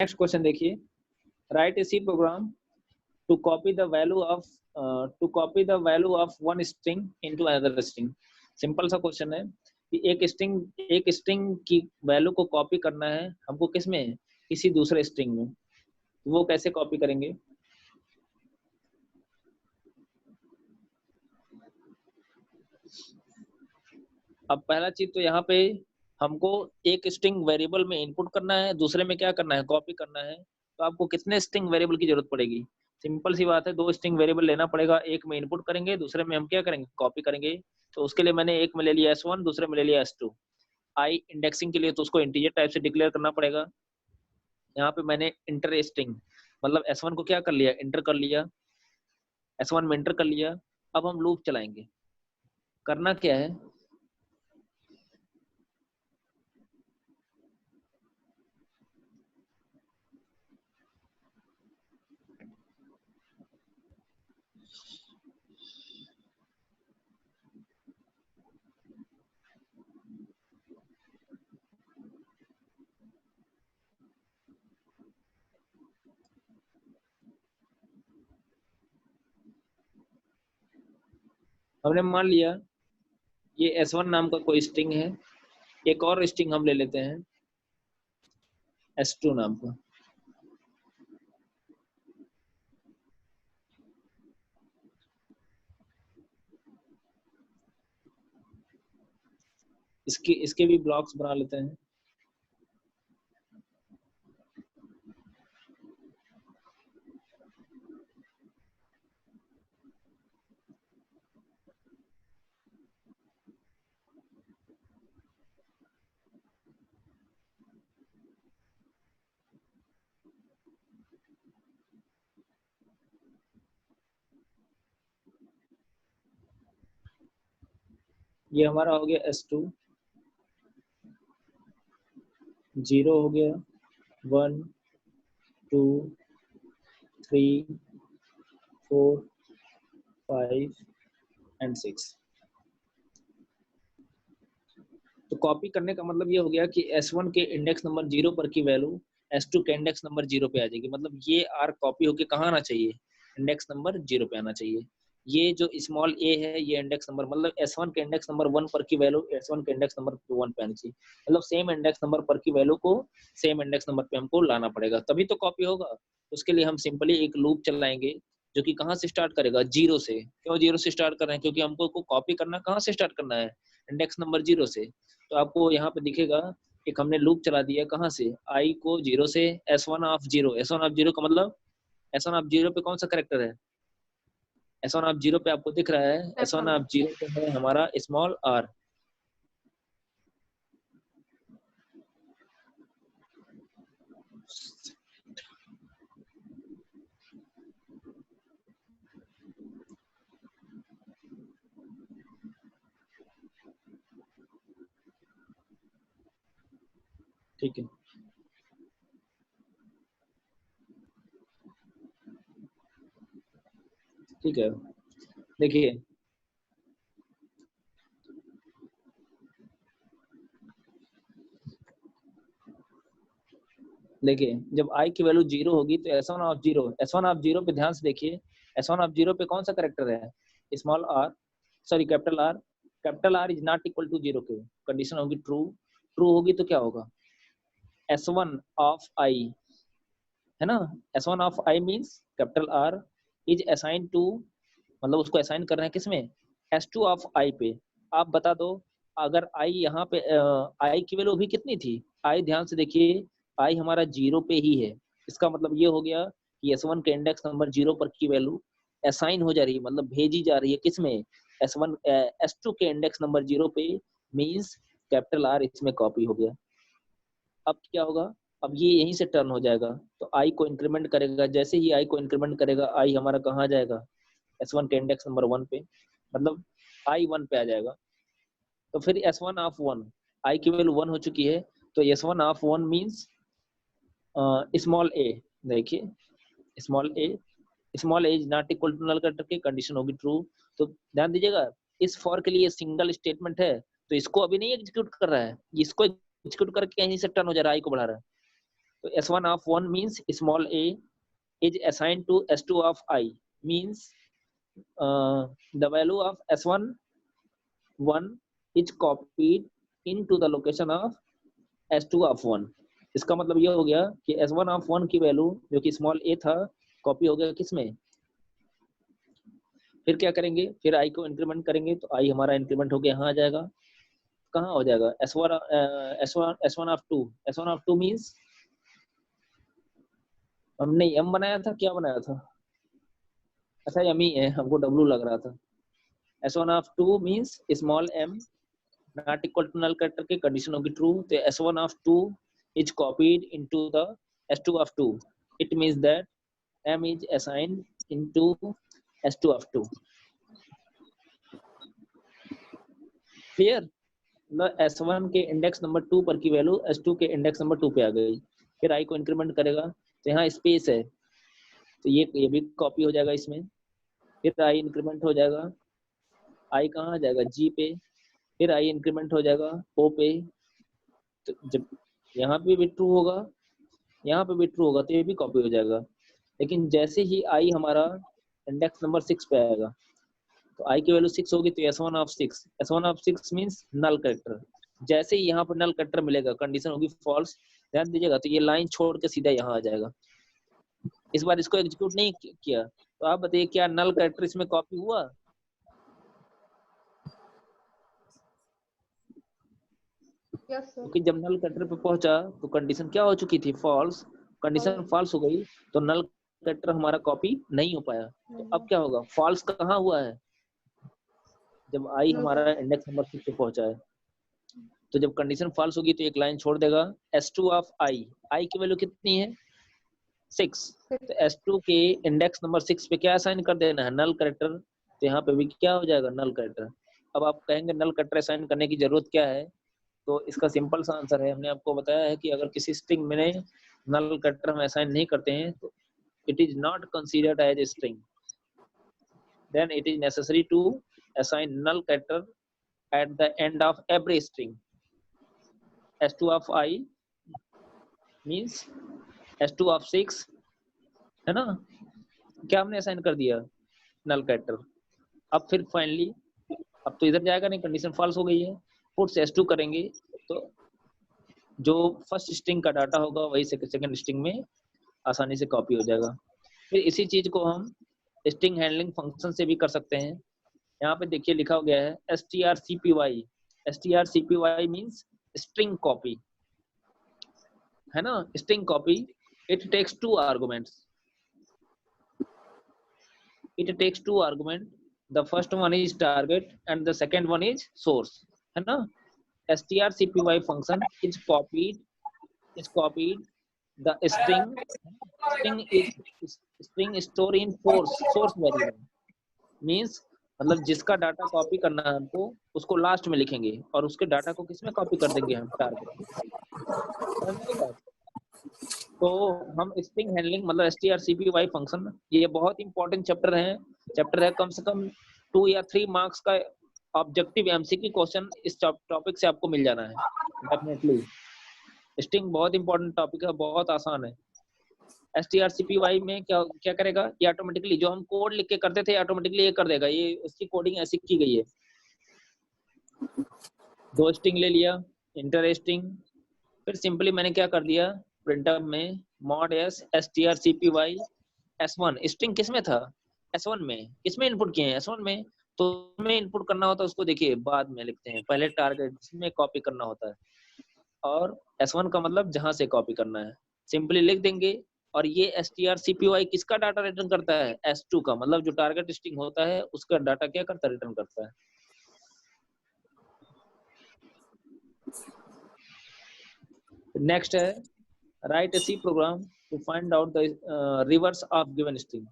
Next question देखिए, write a C program to copy the value of one string into another string. Simple सा question है कि एक string की value को कॉपी करना है हमको, किस में, किसी दूसरे स्ट्रिंग में। वो कैसे कॉपी करेंगे? अब पहला चीज तो यहाँ पे हमको एक स्ट्रिंग वेरिएबल में इनपुट करना है, दूसरे में क्या करना है, कॉपी करना है। तो आपको कितने स्ट्रिंग वेरिएबल की जरूरत पड़ेगी? सिंपल सी बात है, 2 स्ट्रिंग वेरिएबल लेना पड़ेगा, एक में इनपुट करेंगे, दूसरे में हम क्या करेंगे, कॉपी करेंगे। तो उसके लिए मैंने एक में ले लिया S1, दूसरे में ले लिया S2। आई इंडेक्सिंग के लिए तो उसको इंटीजर टाइप से डिक्लेयर करना पड़ेगा। यहाँ पे मैंने इंटर स्ट्रिंग मतलब S1 को क्या कर लिया, इंटर कर लिया, S1 में इंटर कर लिया। अब हम लूप चलाएंगे। करना क्या है, हमने मान लिया ये S1 नाम का कोई स्ट्रिंग है, एक और स्ट्रिंग हम ले लेते हैं S2 नाम का। इसके भी ब्लॉक्स बना लेते हैं। ये हमारा हो गया S2, 0 हो गया, 1 2 3 4 5 एंड 6। तो कॉपी करने का मतलब ये हो गया कि S1 के इंडेक्स नंबर 0 पर की वैल्यू S2 के इंडेक्स नंबर 0 पे आ जाएगी। मतलब ये आर कॉपी होके कहाँ आना चाहिए, इंडेक्स नंबर 0 पे आना चाहिए। ये जो स्मॉल a है ये इंडेक्स नंबर मतलब S1 के इंडेक्स नंबर 1 पर की वैल्यू S1 के इंडेक्स नंबर 1 पे आनी चाहिए। मतलब सेम इंडेक्स नंबर पर की वैल्यू को सेम इंडेक्स नंबर पे हमको लाना पड़ेगा, तभी तो कॉपी होगा। उसके लिए हम सिंपली एक लूप चलाएंगे जो कि कहाँ से स्टार्ट करेगा, 0 से। क्यों 0 से स्टार्ट कर रहे हैं, क्योंकि हमको कॉपी करना कहाँ से स्टार्ट करना है, इंडेक्स नंबर 0 से। तो आपको यहाँ पे दिखेगा एक हमने लूप चला दिया, कहाँ से, i को 0 से S1 ऑफ 0। S1 ऑफ 0 का मतलब S1 ऑफ 0 पे कौन सा करेक्टर है, S1 ऑफ 0 पे आपको दिख रहा है, S1 ऑफ 0 पे है हमारा स्मॉल r। ठीक है, ठीक है। देखिए देखिए जब i की वैल्यू 0 होगी तो S1 ऑफ 0 पे ध्यान से देखिए, S1 ऑफ 0 पे कौन सा करेक्टर है, small r, sorry capital R। Capital R is not equal to 0 के कंडीशन होगी ट्रू। ट्रू होगी तो क्या होगा, S1 ऑफ i, है ना, S1 of i means capital R is assign to, मतलब उसको असाइन कर रहे हैं किसमें, S2 ऑफ i पे। आप बता दो, अगर i यहाँ पे i की वैल्यू अभी कितनी थी, i ध्यान से देखिए, i हमारा 0 पे ही है। इसका मतलब ये हो गया कि S1 के इंडेक्स नंबर 0 पर की वैल्यू असाइन हो जा रही है, मतलब भेजी जा रही है किसमें, S2 के इंडेक्स नंबर 0 पे, मींस कैपिटल R इसमें कॉपी हो गया। अब क्या होगा, अब ये यहीं से टर्न हो जाएगा, तो आई को इंक्रीमेंट करेगा, जैसे ही आई को इंक्रीमेंट करेगा आई हमारा कहाँ जाएगा, S1 के इंडेक्स नंबर 1 पे, मतलब आई 1 पे आ जाएगा। तो फिर S1 ऑफ 1, आई की वैल्यू 1 हो चुकी है, तो S1 of 1 means small a। देखिए small a is not equal to null करके कंडीशन होगी ट्रू। तो ध्यान दीजिएगा, इस फॉर के लिए सिंगल स्टेटमेंट है, तो इसको अभी नहीं एग्जीक्यूट कर रहा है, इसको एग्जीक्यूट करके कहीं से टर्न हो जा रहा है, आई को बढ़ा रहा है। तो S1 of 1 means small a is assigned to S2 of I, means the value of S1 1 is copied into the location of S2 of 1। इसका मतलब ये हो गया कि S1 of 1 की वैल्यू जो कि स्मॉल a था कॉपी हो गया किसमें। फिर क्या करेंगे, फिर I को इंक्रीमेंट करेंगे तो I हमारा इंक्रीमेंट होके यहाँ आ जाएगा, कहाँ हो जाएगा S1 of 2। S1 of 2 means हमने M बनाया था, क्या बनाया था, अच्छा M ही है, हमको W लग रहा था। S1 of 2 means small m not equal to null character की कंडीशन होगी ट्रू, तो S1 of 2 is copied into the S2 of 2, it means that M is assigned into S2 of 2। Clear, मतलब S1 के index number 2 पर की value S2 के index number 2 पे आ गई। फिर I को इंक्रीमेंट करेगा तो यहाँ स्पेस है तो ये भी कॉपी हो जाएगा इसमें। फिर I इंक्रीमेंट हो जाएगा, I कहाँ आ जाएगा G पे, फिर I इंक्रीमेंट हो जाएगा O पे, तो जब यहाँ पे भी ट्रू होगा यहाँ पे भी ट्रू होगा तो ये भी कॉपी हो जाएगा। लेकिन जैसे ही I हमारा इंडेक्स नंबर 6 पे आएगा तो I की वैल्यू 6 होगी तो S1 of 6, S1 of 6 means null character. जैसे ही यहाँ पर नल कैरेक्टर मिलेगा कंडीशन होगी फॉल्स, ध्यान दीजिएगा, तो ये लाइन छोड़ के सीधा यहाँ आ जाएगा। इस बार इसको एग्जीक्यूट नहीं किया तो आप बताइए क्या नल कैरेक्टर इसमें कॉपी हुआ। क्योंकि जब नल कैरेक्टर पे पहुंचा तो कंडीशन क्या हो चुकी थी, फॉल्स। कंडीशन फॉल्स हो गई तो नल कैरेक्टर हमारा कॉपी नहीं हो पाया। तो अब क्या होगा, फॉल्स कहाँ हुआ है, जब I हमारा इंडेक्स नंबर 6 पे पहुंचा है। तो जब कंडीशन फॉल्स होगी तो एक लाइन छोड़ देगा, S2 of I की वैल्यू कितनी है 6, तो S2 के इंडेक्स नंबर 6 पे क्या असाइन कर देना है, नल कैरेक्टर, तो यहाँ पे भी क्या हो जाएगा नल कैरेक्टर। अब आप कहेंगे नल कैरेक्टर असाइन करने की जरूरत क्या है, तो इसका सिंपल सा आंसर है, हमने आपको बताया है कि अगर किसी स्ट्रिंग में नल कैरेक्टर हम असाइन नहीं करते हैं तो it is not considered as a string, then it is necessary to assign null character at the end of every string। S2 of I means S2 of 6 है ना, क्या हमने असाइन कर दिया नल कैरेक्टर। अब फिर फाइनली अब तो इधर जाएगा नहीं, कंडीशन फॉल्स हो गई है, पुट S2 करेंगे तो जो फर्स्ट स्ट्रिंग का डाटा होगा वही सेकंड स्ट्रिंग में आसानी से कॉपी हो जाएगा। फिर इसी चीज को हम स्ट्रिंग हैंडलिंग फंक्शन से भी कर सकते हैं। यहाँ पे देखिए लिखा हो गया है strcpy। strcpy means string copy है ना, string copy. It takes two arguments, the first one is target and the second one is source, है ना। strcpy function is copied the string store in source variable, means मतलब जिसका data copy करना है हमको उसको लास्ट में लिखेंगे और उसके डाटा को किसमें कॉपी कर देंगे हम, टारगेट। तो हम स्ट्रिंग हैंडलिंग मतलब strcpy फंक्शन, ये बहुत इंपॉर्टेंट चैप्टर है, कम से कम 2 या 3 मार्क्स का ऑब्जेक्टिव एमसीक्यू क्वेश्चन इस टॉपिक से आपको मिल जाना है डेफिनेटली। स्ट्रिंग बहुत इंपॉर्टेंट टॉपिक है, बहुत आसान है। strcpy में क्या करेगा, ये ऑटोमेटिकली जो हम कोड लिख के करते थे ऑटोमेटिकली ये कर देगा, ये उसकी कोडिंग ऐसी की गई है। 2 स्ट्रिंग ले लिया, इंटर स्ट्रिंग, फिर सिंपली मैंने क्या कर दिया प्रिंटअप में mod s strcpy s1, string किसमें था S1 में, किसमें इनपुट किए हैं S1 में, तो में इनपुट करना होता है उसको देखिए बाद में लिखते हैं, पहले टारगेट जिसमें कॉपी करना होता है और S1 का मतलब जहां से कॉपी करना है सिंपली लिख देंगे। और ये strcpy किसका डाटा रिटर्न करता है, S2 का, मतलब जो टारगेट स्ट्रिंग होता है उसका डाटा क्या करता है, रिटर्न करता है। नेक्स्ट है write a C program to find out the reverse of given string.